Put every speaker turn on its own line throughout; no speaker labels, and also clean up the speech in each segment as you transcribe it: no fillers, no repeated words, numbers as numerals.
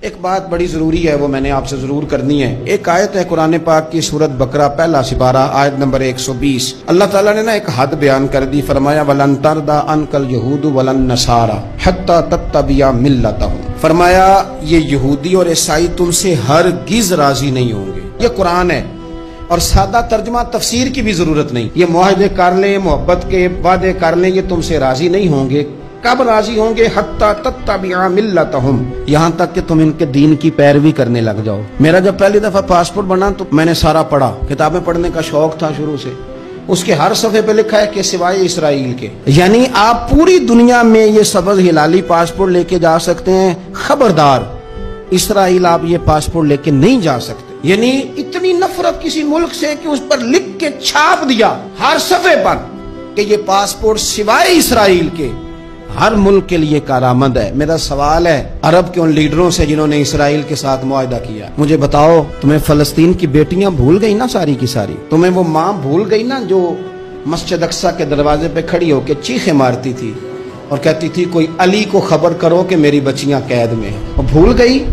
ایک بات بڑی ضروری ہے، وہ میں نے آپ سے ضرور کرنی ہے۔ ایک آیت ہے قرآن پاک کی سورت بقرہ پہلا سپارہ آیت نمبر 120۔ اللہ تعالیٰ نے ایک حد بیان کر دی، فرمایا وَلَن تَرْضَىٰ عَنْكَ الْيَهُودُ وَلَا النَّصَارَىٰ حَتَّىٰ تَتَّبِعَ مِلَّتَهُمْ۔ فرمایا یہ یہودی اور عیسائی تم سے ہرگز راضی نہیں ہوں گے۔ یہ قرآن ہے اور سادہ ترجمہ تفسیر کی بھی ضرورت نہیں۔ یہ معاہدے کر لیں، محبت کے وعدے کر لیں، یہ تم سے راضی نہیں ہوں گے۔ کب راضی ہوں گے؟ حتی تتبع ملتہم، یہاں تک کہ تم ان کے دین کی پیروی کرنے لگ جاؤ۔ میرا جب پہلی دفعہ پاسپورٹ بنا تو میں نے سارا پڑھا، کتابیں پڑھنے کا شوق تھا شروع سے۔ اس کے ہر صفحے پہ لکھا ہے کہ سوائے اسرائیل کے، یعنی آپ پوری دنیا میں یہ سبز ہلالی پاسپورٹ لے کے جا سکتے ہیں، خبردار اسرائیل آپ یہ پاسپورٹ لے کے نہیں جا سکتے۔ یعنی اتنی نفرت کسی ملک سے کہ اس پر لکھ کے چھاپ دیا ہر صفحے پر کہ یہ پاسپورٹ سوائے اسرائیل کے ہر ملک کے لیے کارآمد ہے۔ میرا سوال ہے عرب کے ان لیڈروں سے جنہوں نے اسرائیل کے ساتھ معاہدہ کیا، مجھے بتاؤ تمہیں فلسطین کی بیٹیاں بھول گئی نا ساری کی ساری؟ تمہیں وہ ماں بھول گئی نا جو مسجد اقصی کے دروازے پہ کھڑی ہو کے چیخیں مارتی تھی اور کہتی تھی کوئی علی کو خبر کرو کہ میری بچیاں قید میں ہیں؟ اور بھول گئی؟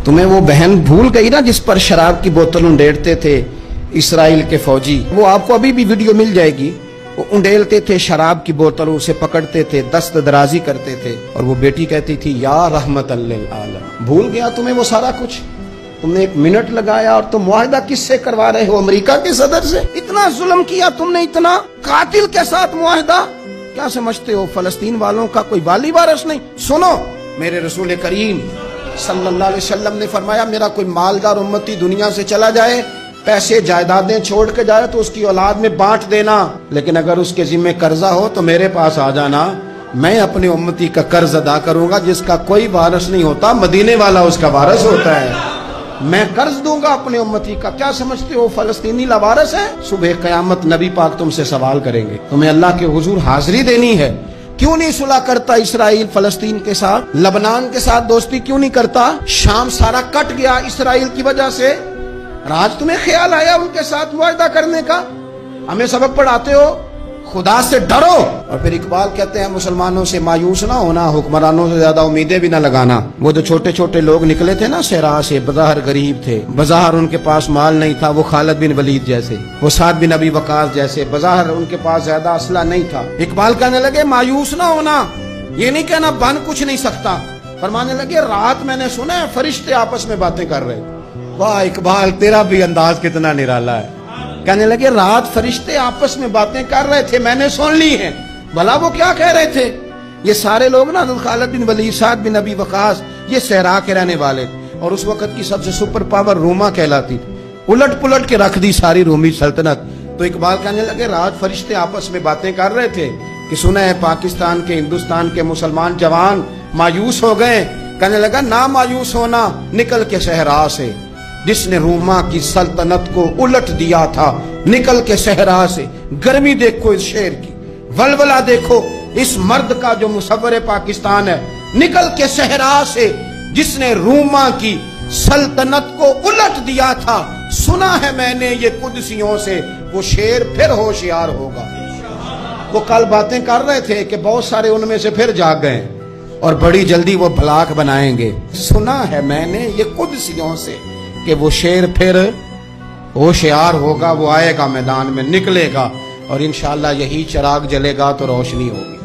تمہیں وہ بہن بھول گئی نا جس پر شراب کی بوتل انڈیلتے تھے اسرائیل کے فوجی؟ وہ آپ کو ابھی بھی ویڈیو مل جائے گی۔ وہ انڈیلتے تھے شراب کی بوتل، اسے پکڑتے تھے، دست درازی کرتے تھے، اور وہ بیٹی کہتی تھی یا رحمت للعالم۔ بھول گیا تمہیں وہ سارا کچھ؟ تم نے 1 منٹ لگایا اور تم معاہدہ کس سے کروا رہے ہو؟ امریکہ کے صدر سے؟ اتنا ظلم کیا تم نے، اتنا قاتل کے ساتھ معاہدہ؟ کیا سمجھتے ہو فلسطین والوں کا کوئی والی وارث نہیں؟ سنو، میرے رسول کریم صلی اللہ علیہ وسلم نے فرمایا میرا کوئی مالدار امتی دنیا سے چلا جائے، پیسے جائیدادیں چھوڑ کے جائے تو اس کی اولاد میں بانٹ دینا، لیکن اگر اس کے ذمہ قرضہ ہو تو میرے پاس آ جانا، میں اپنے امتی کا قرض ادا کروں گا۔ جس کا کوئی وارث نہیں ہوتا مدینے والا اس کا وارث ہوتا ہے، میں قرض دوں گا اپنے امتی کا۔ کیا سمجھتے ہو فلسطینی لاوارث ہے؟ صبح قیامت نبی پاک تم سے سوال کریں گے، تمہیں اللہ کے حضور حاضری دینی ہے۔ کیوں نہیں صلح کرتا اسرائیل فلسطین کے ساتھ؟ لبنان کے ساتھ دوستی کیوں نہیں کرتا؟ شام سارا کٹ گیا اسرائیل کی وجہ سے، اور آج تمہیں خیال آیا ان کے ساتھ معاہدہ کرنے کا؟ ہمیں سبق پڑھاتے ہو، خدا سے ڈرو۔ اور پھر اقبال کہتے ہیں مسلمانوں سے مایوس نہ ہونا، حکمرانوں سے زیادہ امیدیں بھی نہ لگانا۔ وہ جو چھوٹے چھوٹے لوگ نکلے تھے نا صحرا سے، بظاہر غریب تھے، بظاہر ان کے پاس مال نہیں تھا، وہ خالد بن ولید جیسے، وہ سعد بن ابی وقاص جیسے، بظاہر ان کے پاس زیادہ اسلحہ نہیں تھا۔ اقبال کہنے لگے مایوس نہ ہونا، یہ نہیں کہنا بن کچھ نہیں سکتا۔ فرمانے لگے رات میں نے سنا ہے فرشتے آپس میں باتیں کر رہے۔ واہ اقبال، تیرا بھی انداز کتنا نرالا ہے۔ کہنے لگے رات فرشتے آپس میں باتیں کر رہے تھے، میں نے سن لی ہیں۔ بھلا وہ کیا کہہ رہے تھے؟ یہ سارے لوگ نا خالد بن ولید، سعد بن ابی وقاص، یہ صحرا کے رہنے والے، اور اس وقت کی سب سے سپر پاور روما کہلاتی تھی، الٹ پلٹ کے رکھ دی ساری رومی سلطنت۔ تو اقبال کہنے لگے رات فرشتے آپس میں باتیں کر رہے تھے کہ سنا ہے پاکستان کے، ہندوستان کے مسلمان جوان مایوس ہو گئے۔ کہنے لگا نہ مایوس ہونا، نکل کے صحرا سے، جس نے روما کی سلطنت کو الٹ دیا تھا، نکل کے صحرا سے۔ گرمی دیکھو اس شیر کی، ولولہ دیکھو اس مرد کا جو مصور پاکستان ہے، نکل کے صحرا سے جس نے روما کی سلطنت کو الٹ دیا تھا۔ سنا ہے میں نے یہ قدسیوں سے، وہ شیر پھر ہوشیار ہوگا۔ وہ کل باتیں کر رہے تھے کہ بہت سارے ان میں سے پھر جاگ گئے اور بڑی جلدی وہ بلاک بنائیں گے۔ سنا ہے میں نے یہ قدسیوں سے کہ وہ شیر پھر ہوشیار ہوگا، وہ آئے گا میدان میں، نکلے گا، اور انشاءاللہ یہی چراغ جلے گا تو روشنی ہوگی۔